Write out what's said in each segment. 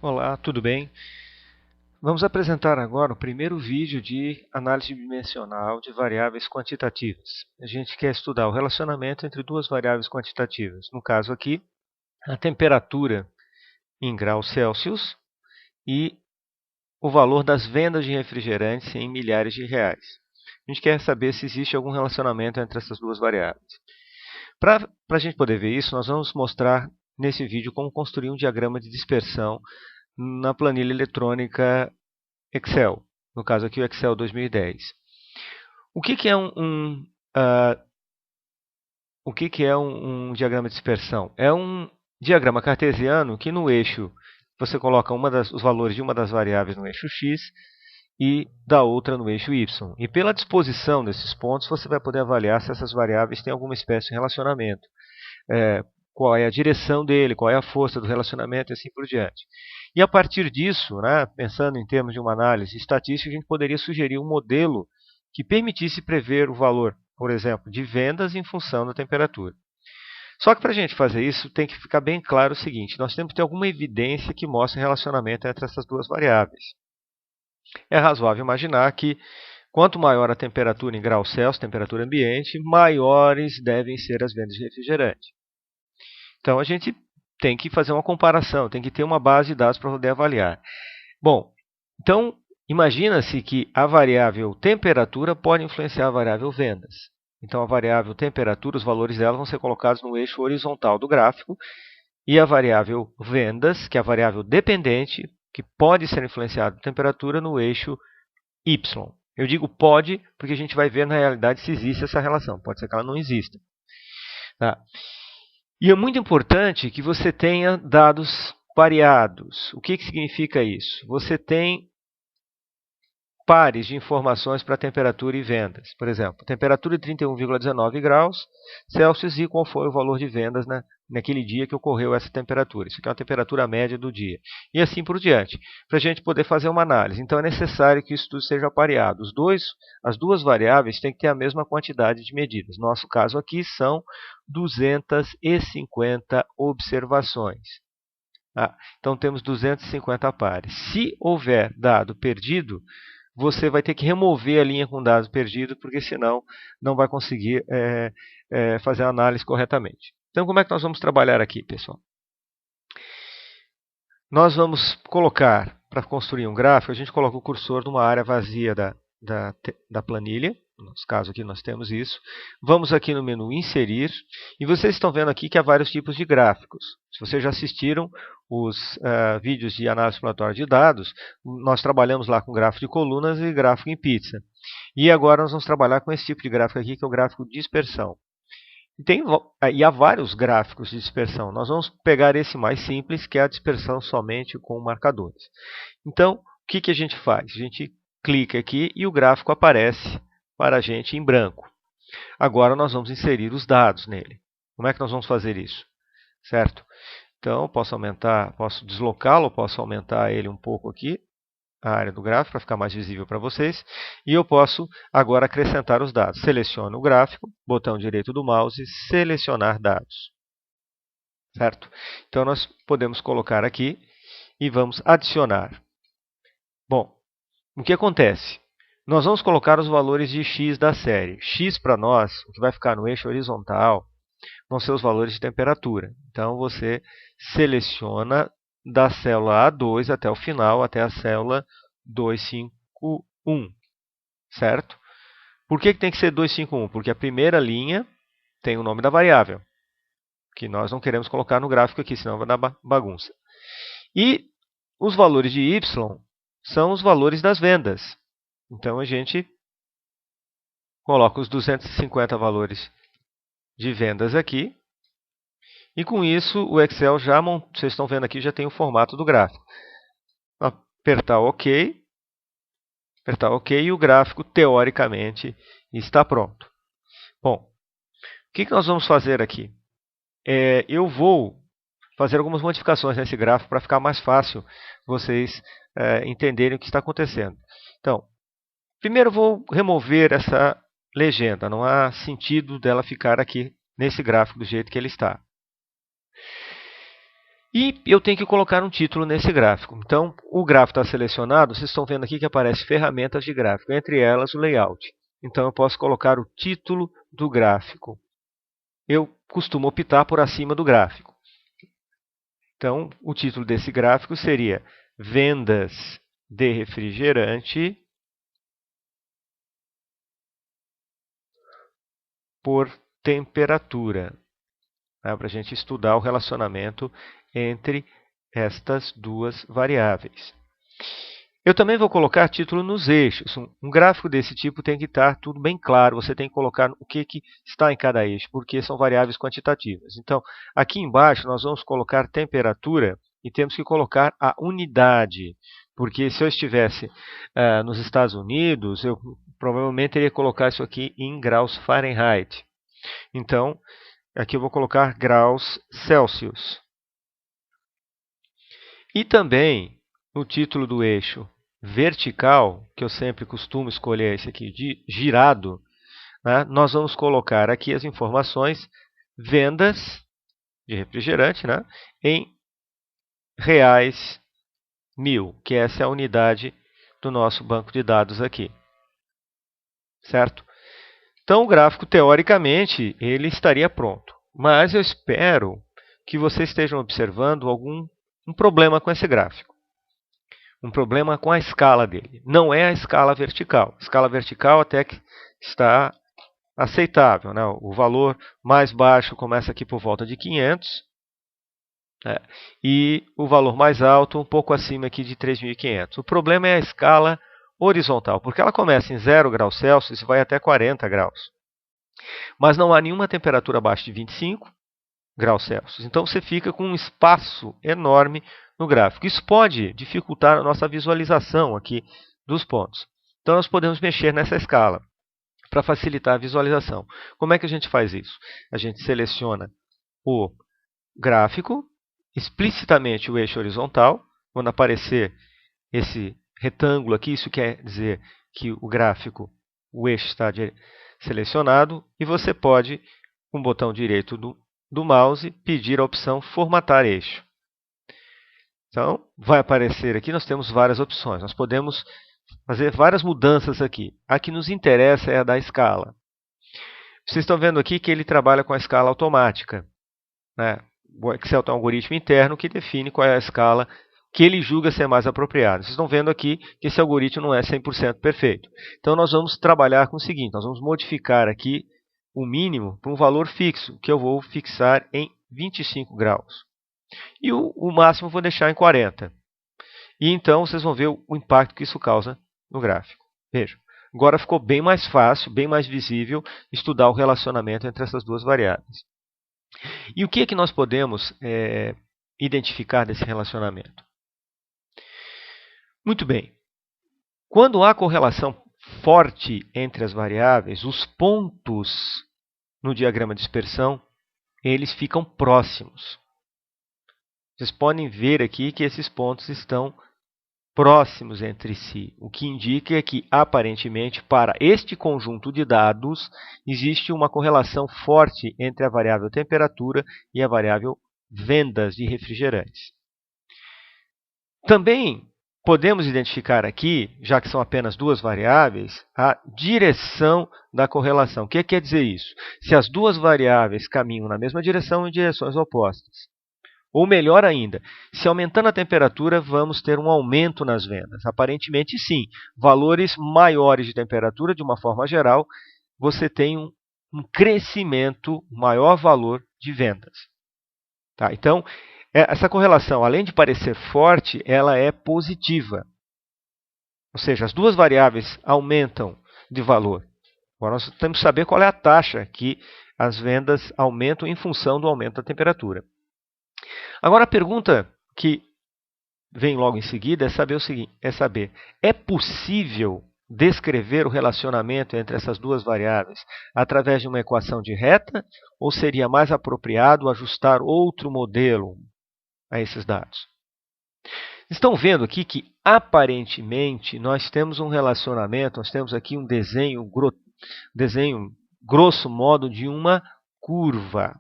Olá, tudo bem? Vamos apresentar agora o primeiro vídeo de análise dimensional de variáveis quantitativas. A gente quer estudar o relacionamento entre duas variáveis quantitativas. No caso aqui, a temperatura em graus Celsius e o valor das vendas de refrigerantes em milhares de reais. A gente quer saber se existe algum relacionamento entre essas duas variáveis. Para a gente poder ver isso, nós vamos mostrar nesse vídeo como construir um diagrama de dispersão na planilha eletrônica Excel, no caso aqui o Excel 2010. O que é um diagrama de dispersão? É um diagrama cartesiano que no eixo você coloca os valores de uma das variáveis no eixo x e da outra no eixo y. E pela disposição desses pontos você vai poder avaliar se essas variáveis têm alguma espécie de relacionamento. Qual é a direção dele, qual é a força do relacionamento e assim por diante. E a partir disso, pensando em termos de uma análise estatística, a gente poderia sugerir um modelo que permitisse prever o valor, por exemplo, de vendas em função da temperatura. Só que para a gente fazer isso, tem que ficar bem claro o seguinte: nós temos que ter alguma evidência que mostre relacionamento entre essas duas variáveis. É razoável imaginar que quanto maior a temperatura em graus Celsius, temperatura ambiente, maiores devem ser as vendas de refrigerante. Então, a gente tem que fazer uma comparação, tem que ter uma base de dados para poder avaliar. Bom, então, imagina-se que a variável temperatura pode influenciar a variável vendas. Então, a variável temperatura, os valores dela vão ser colocados no eixo horizontal do gráfico, e a variável vendas, que é a variável dependente, que pode ser influenciada por temperatura, no eixo y. Eu digo pode, porque a gente vai ver na realidade se existe essa relação. Pode ser que ela não exista. Tá? E é muito importante que você tenha dados pareados. O que significa isso? Você tem pares de informações para temperatura e vendas. Por exemplo, temperatura de 31,19 graus Celsius e qual foi o valor de vendas naquele dia que ocorreu essa temperatura. Isso aqui é uma temperatura média do dia. E assim por diante, para a gente poder fazer uma análise. Então é necessário que isso tudo seja pareado. As duas variáveis têm que ter a mesma quantidade de medidas. Nosso caso aqui são 250 observações. Então temos 250 pares. Se houver dado perdido, você vai ter que remover a linha com dados perdidos, porque senão não vai conseguir fazer a análise corretamente. Então, como é que nós vamos trabalhar aqui, pessoal? Nós vamos colocar, para construir um gráfico, a gente coloca o cursor numa área vazia da planilha. No nosso caso aqui nós temos isso. Vamos aqui no menu Inserir. E vocês estão vendo aqui que há vários tipos de gráficos. Se vocês já assistiram os vídeos de análise exploratória de dados, nós trabalhamos lá com gráfico de colunas e gráfico em pizza. E agora nós vamos trabalhar com esse tipo de gráfico aqui, que é o gráfico de dispersão. E há vários gráficos de dispersão. Nós vamos pegar esse mais simples, que é a dispersão somente com marcadores. Então, o que a gente faz? A gente clica aqui e o gráfico aparece para a gente em branco. Agora nós vamos inserir os dados nele. Como é que nós vamos fazer isso? Certo? Então, posso deslocá-lo, posso aumentar ele um pouco aqui, a área do gráfico, para ficar mais visível para vocês. E eu posso agora acrescentar os dados. Seleciono o gráfico, botão direito do mouse, selecionar dados. Certo? Então, nós podemos colocar aqui e vamos adicionar. Bom, o que acontece? Nós vamos colocar os valores de x da série. X para nós, o que vai ficar no eixo horizontal, vão ser os valores de temperatura. Então, você seleciona da célula A2 até o final, até a célula 251, certo? Por que tem que ser 251? Porque a primeira linha tem o nome da variável, que nós não queremos colocar no gráfico aqui, senão vai dar bagunça. E os valores de y são os valores das vendas. Então, a gente coloca os 250 valores de vendas aqui. E com isso, o Excel vocês estão vendo aqui, já tem o formato do gráfico. Apertar OK e o gráfico, teoricamente, está pronto. Bom, o que nós vamos fazer aqui? Eu vou fazer algumas modificações nesse gráfico para ficar mais fácil vocês entenderem o que está acontecendo. Então, primeiro eu vou remover essa legenda. Não há sentido dela ficar aqui nesse gráfico do jeito que ele está. E eu tenho que colocar um título nesse gráfico. Então, o gráfico está selecionado, vocês estão vendo aqui que aparece ferramentas de gráfico, entre elas o layout. Então, eu posso colocar o título do gráfico. Eu costumo optar por acima do gráfico. Então, o título desse gráfico seria Vendas de refrigerante por temperatura, para a gente estudar o relacionamento entre estas duas variáveis. Eu também vou colocar título nos eixos. Um gráfico desse tipo tem que estar tudo bem claro. Você tem que colocar o que está em cada eixo, porque são variáveis quantitativas. Então, aqui embaixo nós vamos colocar temperatura e temos que colocar a unidade. Porque se eu estivesse nos Estados Unidos, eu provavelmente teria que colocar isso aqui em graus Fahrenheit. Então, aqui eu vou colocar graus Celsius. E também, no título do eixo vertical, que eu sempre costumo escolher esse aqui de girado, né, nós vamos colocar aqui as informações vendas de refrigerante, né, em reais 1000, que essa é a unidade do nosso banco de dados aqui. Certo? Então, o gráfico, teoricamente, ele estaria pronto. Mas eu espero que vocês estejam observando um problema com esse gráfico. Um problema com a escala dele. Não é a escala vertical. A escala vertical até que está aceitável, né? O valor mais baixo começa aqui por volta de 500, né? E o valor mais alto um pouco acima aqui de 3.500. O problema é a escala horizontal, porque ela começa em 0 graus Celsius e vai até 40 graus. Mas não há nenhuma temperatura abaixo de 25 graus Celsius. Então você fica com um espaço enorme no gráfico. Isso pode dificultar a nossa visualização aqui dos pontos. Então nós podemos mexer nessa escala para facilitar a visualização. Como é que a gente faz isso? A gente seleciona o gráfico, explicitamente o eixo horizontal. Quando aparecer esse retângulo aqui, isso quer dizer que o gráfico, o eixo está selecionado, e você pode, com o botão direito do mouse, pedir a opção Formatar eixo. Então, vai aparecer aqui, nós temos várias opções. Nós podemos fazer várias mudanças aqui. A que nos interessa é a da escala. Vocês estão vendo aqui que ele trabalha com a escala automática, né? O Excel tem um algoritmo interno que define qual é a escala que ele julga ser mais apropriada. Vocês estão vendo aqui que esse algoritmo não é 100% perfeito. Então, nós vamos trabalhar com o seguinte, nós vamos modificar aqui o mínimo para um valor fixo, que eu vou fixar em 25 graus. E o máximo eu vou deixar em 40. E então, vocês vão ver o impacto que isso causa no gráfico. Vejam, agora ficou bem mais fácil, bem mais visível estudar o relacionamento entre essas duas variáveis. E o que é que nós podemos identificar desse relacionamento? Muito bem. Quando há correlação forte entre as variáveis, os pontos no diagrama de dispersão, eles ficam próximos. Vocês podem ver aqui que esses pontos estão próximos entre si, o que indica que, aparentemente, para este conjunto de dados, existe uma correlação forte entre a variável temperatura e a variável vendas de refrigerantes. Também podemos identificar aqui, já que são apenas duas variáveis, a direção da correlação. O que quer dizer isso? Se as duas variáveis caminham na mesma direção em direções opostas. Ou melhor ainda, se aumentando a temperatura, vamos ter um aumento nas vendas. Aparentemente, sim. Valores maiores de temperatura, de uma forma geral, você tem um crescimento, maior valor de vendas. Tá? Então, essa correlação, além de parecer forte, ela é positiva. Ou seja, as duas variáveis aumentam de valor. Agora, nós temos que saber qual é a taxa que as vendas aumentam em função do aumento da temperatura. Agora, a pergunta que vem logo em seguida é saber o seguinte: é possível descrever o relacionamento entre essas duas variáveis através de uma equação de reta, ou seria mais apropriado ajustar outro modelo a esses dados? Estão vendo aqui que, aparentemente, nós temos um relacionamento, nós temos aqui um desenho grosso modo de uma curva.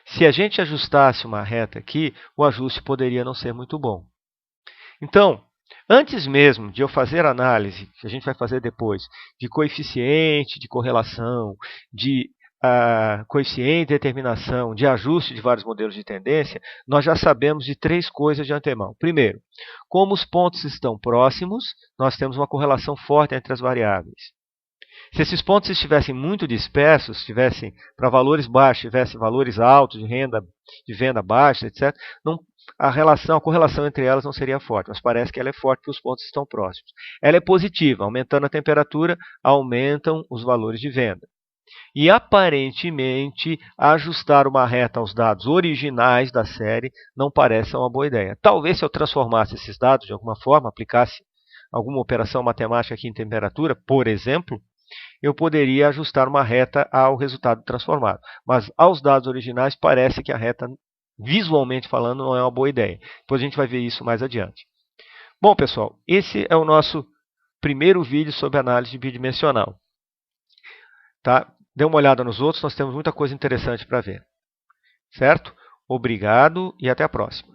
Se a gente ajustasse uma reta aqui, o ajuste poderia não ser muito bom. Então, antes mesmo de eu fazer a análise, que a gente vai fazer depois, de coeficiente, de correlação, de coeficiente de determinação, de ajuste de vários modelos de tendência, nós já sabemos de 3 coisas de antemão. Primeiro, como os pontos estão próximos, nós temos uma correlação forte entre as variáveis. Se esses pontos estivessem muito dispersos, estivessem para valores baixos, tivessem valores altos de venda baixa, etc., não, a correlação entre elas não seria forte, mas parece que ela é forte porque os pontos estão próximos. Ela é positiva, aumentando a temperatura, aumentam os valores de venda. E, aparentemente, ajustar uma reta aos dados originais da série não parece uma boa ideia. Talvez se eu transformasse esses dados de alguma forma, aplicasse alguma operação matemática aqui em temperatura, por exemplo, eu poderia ajustar uma reta ao resultado transformado. Mas aos dados originais parece que a reta, visualmente falando, não é uma boa ideia. Depois a gente vai ver isso mais adiante. Bom, pessoal, esse é o nosso primeiro vídeo sobre análise bidimensional. Tá? Dê uma olhada nos outros, nós temos muita coisa interessante para ver. Certo? Obrigado e até a próxima.